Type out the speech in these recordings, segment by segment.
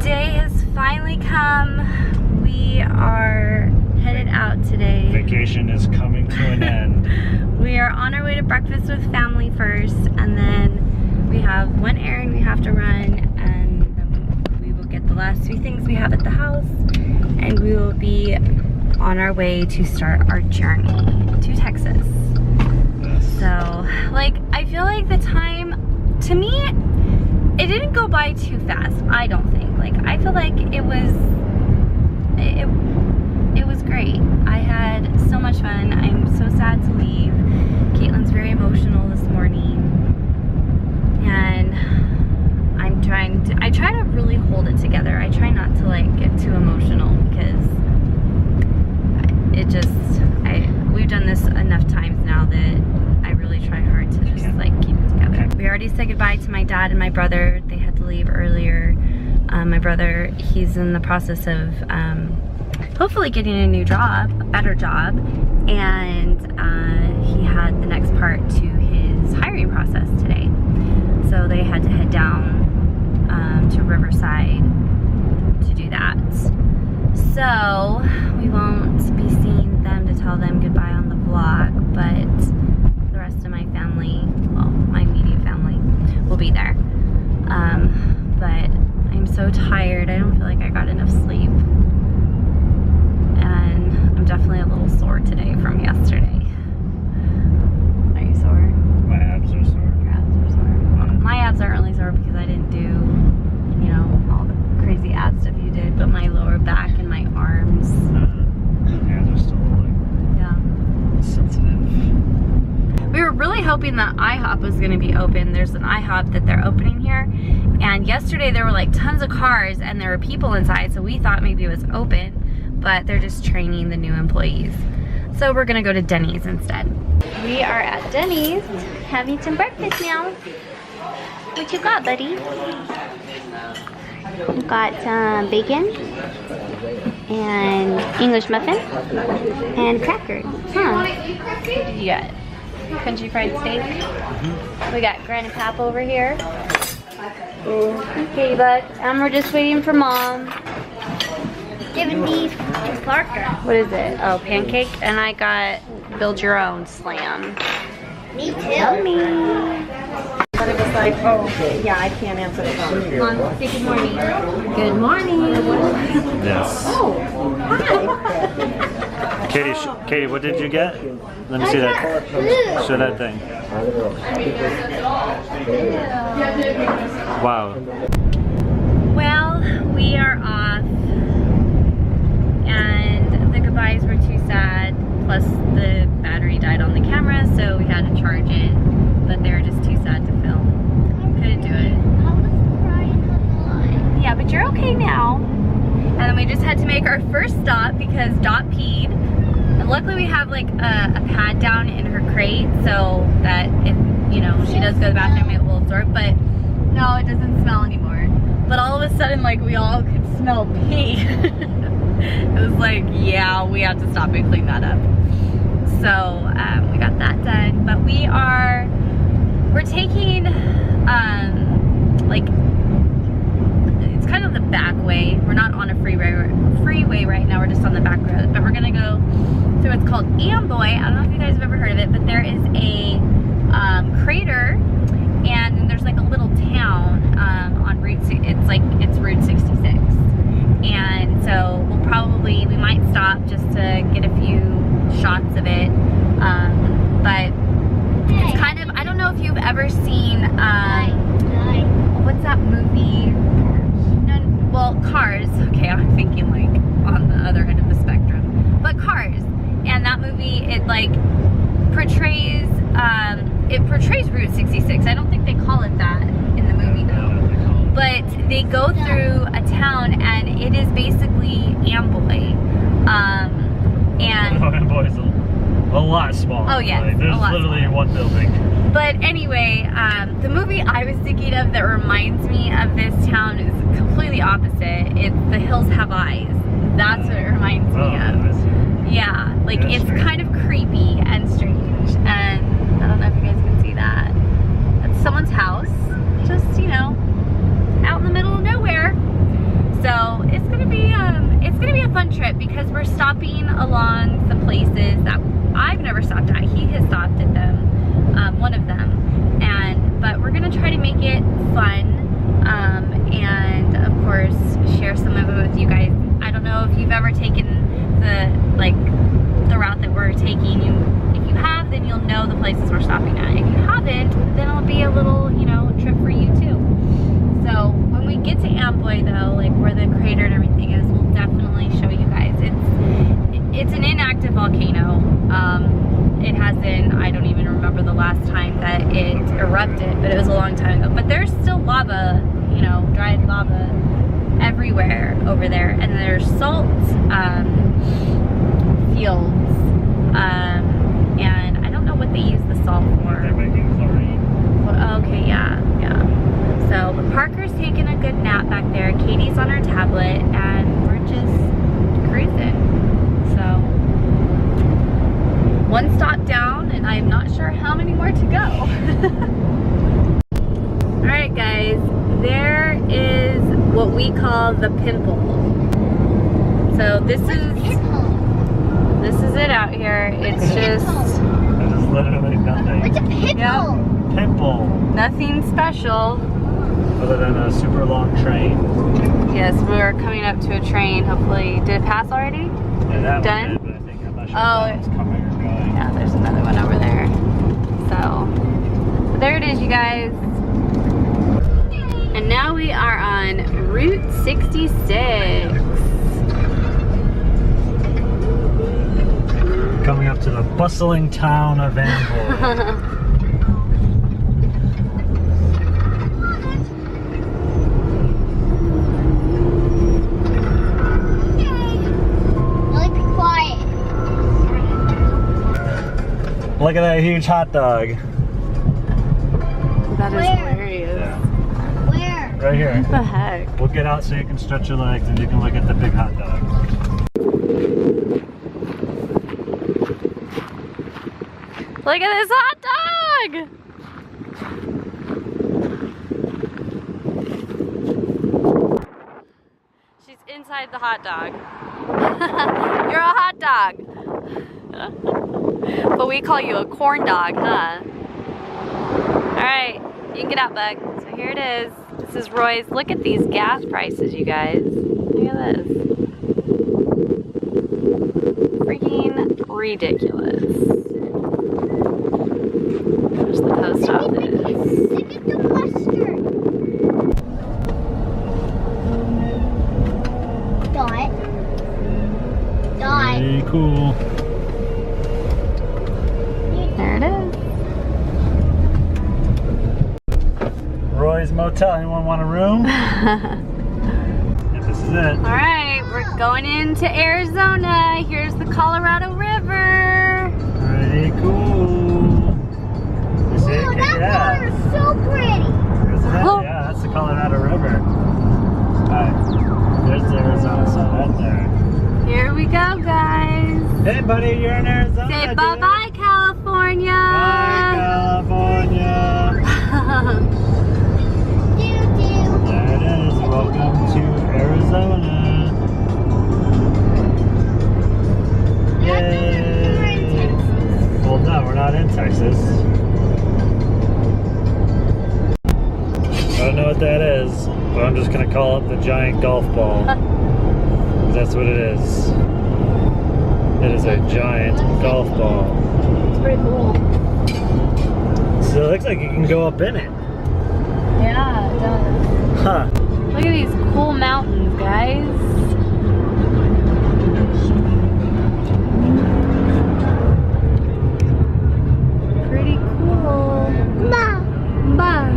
day has finally come. We are headed out today. Vacation is coming to an end. We are on our way to breakfast with family first, and then we have one errand we have to run, and then we will get the last few things we have at the house, and we will be on our way to start our journey to Texas. Yes. So, like, I feel like the time, to me, it didn't go by too fast, I don't think. Like, I feel like it was great. I had so much fun. I'm so sad to leave. Caitlin's very emotional this morning, and I try to really hold it together. I try not to like get too emotional, because we've done this enough times now that I really try hard to just like keep it together. We already said goodbye to my dad and my brother. They had to leave earlier. My brother, he's in the process of hopefully getting a new job, a better job, and he had the next part to his hiring process today. So they had to head down to Riverside to do that. So we won't be seeing them to tell them goodbye on the vlog, but the rest of my family, well, my immediate family, will be there. But I'm so tired. I don't feel like I got enough sleep. And I'm definitely a little sore today from yesterday. Are you sore? My abs are sore. Your abs are sore. My abs aren't really sore because I didn't do, you know, all the crazy ab stuff you did, but my lower back and my arms. Hands are still like sensitive. We were really hoping that IHOP was going to be open. There's an IHOP that they're opening here, and yesterday there were like tons of cars and there were people inside, so we thought maybe it was open, but they're just training the new employees. So we're gonna go to Denny's instead. We are at Denny's having some breakfast now. What you got, buddy? We got some bacon and English muffin and crackers. Huh. What did you got? Country fried steak. We got granite pap over here. Okay, bud. And we're just waiting for Mom. Giving me to Parker. What is it? Oh, pancake. And I got build your own slam. Me too. Yummy. But it was like, oh, yeah, I can't answer the phone. Mom, say good morning. Good morning. Yes. Oh, hi. Katie, what did you get? Let me see that. Show that thing. Wow. Well, we are off. And the goodbyes were too sad. Plus, the battery died on the camera, so we had to charge it. But they were just too sad to film. Couldn't do it. I was crying a lot. Yeah, but you're okay now. And then we just had to make our first stop because Dot peed. And luckily we have like a pad down in her crate so that if, you know, she does go to the bathroom, it will absorb. But no, it doesn't smell anymore. But all of a sudden, like, we all could smell pee. It was like, yeah, we have to stop and clean that up. So we got that done. But we're taking like, it's kind of the back way. We're not on a freeway right now. We're just on the back road. But we're gonna go through what's called Amboy. I don't know if you guys have ever heard of it, but there is a crater, and there's like a little town on Route. It's Route 66. And so we might stop just to get a few shots of it. But it's kind of, I don't know if you've ever seen, what's that movie? No, well, Cars. Okay, I'm thinking like on the other end of the spectrum. But Cars. And that movie, it like portrays Route 66. I don't think they call it that in the movie though. But they go through a town, and it is basically Amboy. And Amboy's a lot smaller. Oh yeah, like, there's literally one building. But anyway, the movie I was thinking of that reminds me of this town is completely opposite. It's The Hills Have Eyes. That's what it reminds me of. Yeah, like it's kind of creepy and strange. And I don't know if you guys can see that. That's someone's house. Just, you know, out in the middle of nowhere. make it fun, and of course share some of it with you guys. I don't know if you've ever taken the route that we're taking. If you have, then you'll know the places we're stopping at. If you haven't, then it'll be a little, you know, trip for you too. So when we get to Amboy though, like where the crater and everything is, we'll definitely show you guys. It's an inactive volcano. It hasn't, I don't even remember the last time that it erupted, but it was a long time ago. But there's still lava, you know, dried lava everywhere over there. And there's salt fields. And I don't know what they use the salt for. They're making chlorine. Well, okay, yeah. So, but Parker's taking a good nap back there. Katie's on her tablet, and we're just cruising. So, one stop down, and I'm not sure how many more to go. Alright guys, there is what we call the pimple. So this is it out here. It's just There's literally nothing. What's a pickle? Yeah. Pimple. nothing special. Other than a super long train. Yes, we're coming up to a train. Hopefully, did it pass already? Yeah, that Done? one did, but I think I'm not sure Oh. if that one's coming or going. Yeah, there's another one over there. So, there it is, you guys. And now we are on Route 66. Coming up to the bustling town of Amboy. Really be quiet. Look at that huge hot dog. That is Where? hilarious. Yeah. Where? Right here. What the heck? We'll get out so you can stretch your legs and you can look at the big hot dog. Look at this hot dog! She's inside the hot dog. You're a hot dog. But we call you a corn dog, huh? Alright, you can get out, bug. So here it is. This is Roy's. Look at these gas prices, you guys. Look at this. Freaking ridiculous. There's the post office. Look at the mustard. Dot. Dot. Very cool. There it is. Roy's Motel. Anyone want a room? Yep, this is it. Alright, we're going into Arizona. Here's the Colorado River. Pretty cool. You see it? Oh, that Yeah. water is so pretty. Isn't it? Oh. Yeah, that's the Colorado River. Alright, there's the Arizona side right there. Here we go, guys. Hey buddy, you're in Arizona. Say dude. bye-bye, California. Bye, California. There it is. Welcome to Arizona. Yay. Well, no, we're not in Texas. I don't know what that is, but I'm just going to call it the giant golf ball. 'Cause that's what it is. It is a giant golf ball. It's pretty cool. So it looks like you can go up in it. Yeah, it does. Huh. Look at these cool mountains, guys. Pretty cool. Mom. Bye.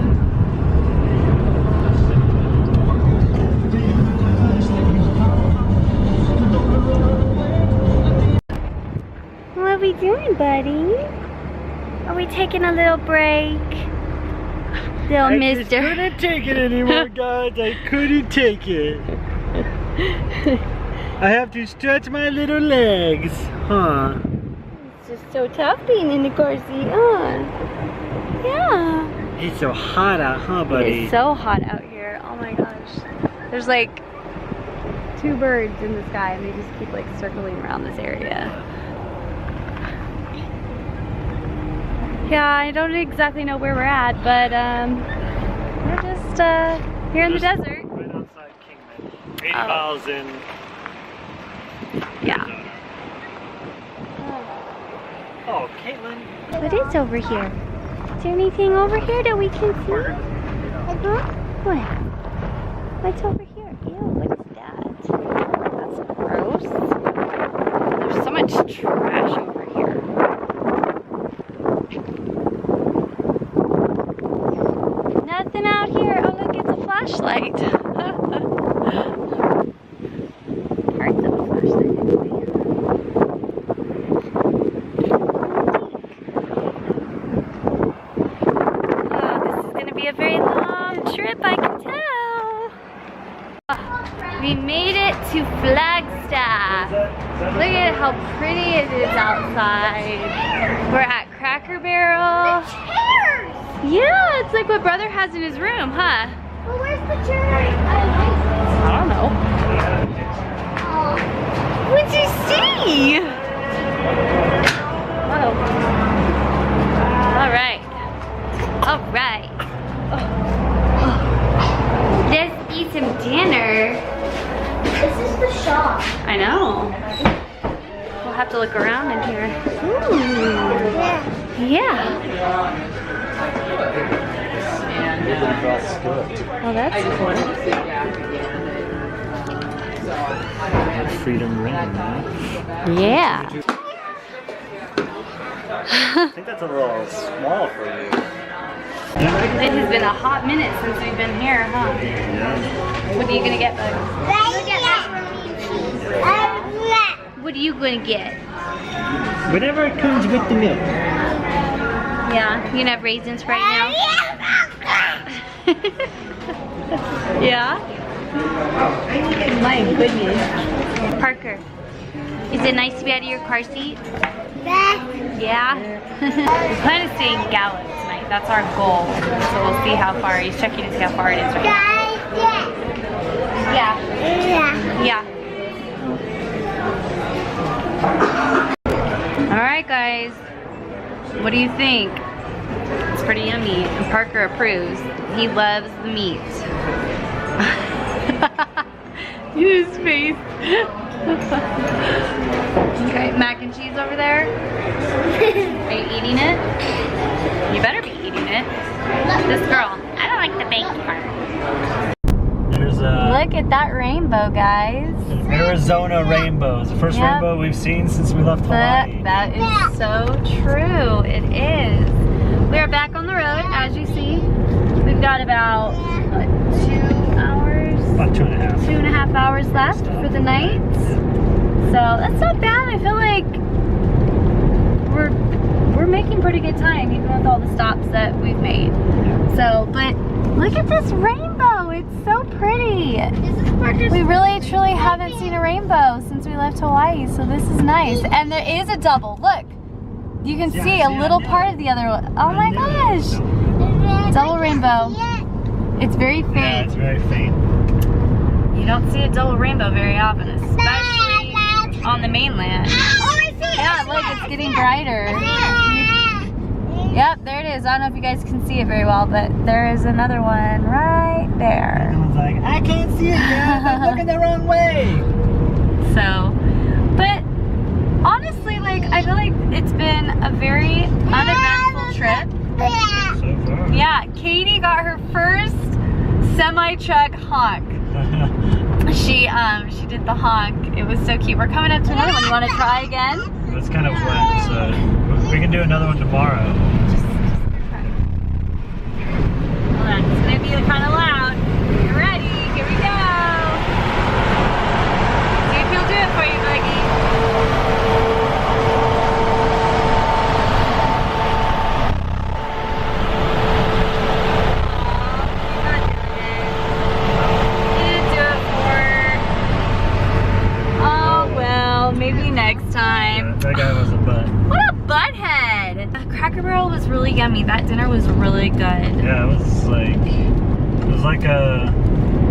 What are we doing, buddy? Are we taking a little break? Little I mister. just couldn't take it anymore, guys. I couldn't take it. I have to stretch my little legs. Huh. It's just so tough being in the car seat, huh? Yeah. It's so hot out, huh, buddy? It's so hot out here. Oh my gosh. There's like 2 birds in the sky and they just keep like circling around this area. Yeah, I don't exactly know where we're at, but just here in the Just desert. Right outside Kingman. 80 miles in. Yeah. Oh, Caitlin. What is over here? Is there anything over here that we can see? What? What's over here? Ew, what is that? That's gross. There's so much trash over here. Nothing out here. Oh, look, it's a flashlight. Parts of a flashlight anyway. Oh, this is going to be a very long trip, I can tell. We made it to Flagstaff. Look at how pretty it is outside. We're at Cracker Barrel. Chairs! Yeah, it's like what brother has in his room, huh? Well, where's the chairs? I don't know. Oh. What'd you see? Oh. All right. All right. Let's eat some dinner. This is the shop. I know. We'll have to look around in here. Ooh. Yeah. Oh, that's cool. Freedom Ring, right? Yeah. I think that's a little small for you. It has been a hot minute since we've been here, huh? Yeah. What are you gonna get, bud? What are you gonna get? Whatever comes with the milk. Yeah, you can have raisins right now. Yeah? My goodness. Parker, is it nice to be out of your car seat? Yeah? We plan to stay in Gallup tonight. That's our goal. So we'll see how far. He's checking to see how far it is right now. Yeah. Yeah. Alright guys. What do you think? It's pretty yummy. And Parker approves. He loves the meat. His face. Okay, mac and cheese over there. Are you eating it? You better be eating it. This girl, I don't like the baked part. There's a Look at that rainbow, guys. Arizona rainbow. It's the first Yep. rainbow we've seen since we left Hawaii. That is so true. It is. We are back on the road, as you see. We've got about, what, 2 hours? About 2.5. 2.5 hours left for the night. So that's not bad. I feel like we're making pretty good time, even with all the stops that we've made. So, but look at this rainbow. It's so pretty. We really truly haven't seen a rainbow since we left Hawaii, so this is nice. And there is a double. Look, you can see a little part of the other one. Oh my gosh. Double rainbow. It's very faint. Yeah, it's very faint. You don't see a double rainbow very often, especially on the mainland. Yeah, look, it's getting brighter. Yep, there it is. I don't know if you guys can see it very well, but there is another one right there. Everyone's like, I can't see it yet. I'm looking the wrong way. So, but honestly, like, I feel like it's been a very uneventful trip. So far. Yeah, Katie got her first semi-truck honk. She did the honk. It was so cute. We're coming up to another one. You want to try again? It's kind of wet, so we can do another one tomorrow. Hold on, it's gonna be kind of loud. You ready? Here we go. See if he'll do it for you, Buggy. Maybe next time. Yeah, that guy was a butt. What a butthead! Cracker Barrel was really yummy. That dinner was really good. Yeah, it was like a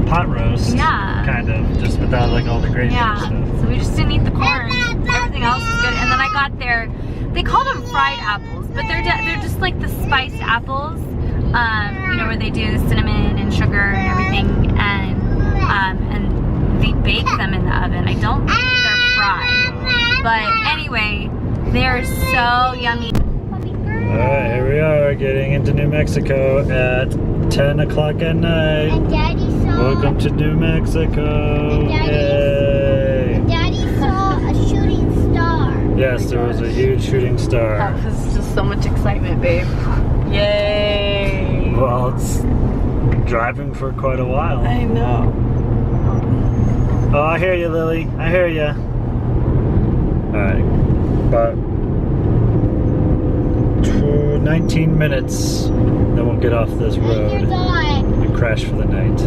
pot roast. Yeah. Kind of, just without like all the gravy Yeah. and stuff. So we just didn't eat the corn. Everything else was good. And then I got they call them fried apples, but they're just like the spiced apples. You know, where they do the cinnamon and bake them in the oven. I don't think they're fried. But anyway, they're so yummy. Alright, here we are getting into New Mexico at 10 o'clock at night. And Daddy saw. Welcome to New Mexico. Yay! Daddy saw a shooting star. Yes, there was a huge shooting star. That was just so much excitement, babe. Yay! Well, it's driving for quite a while. I know. Oh, I hear you, Lily. I hear you. Alright, about 19 minutes, then we'll get off this road And and crash for the night.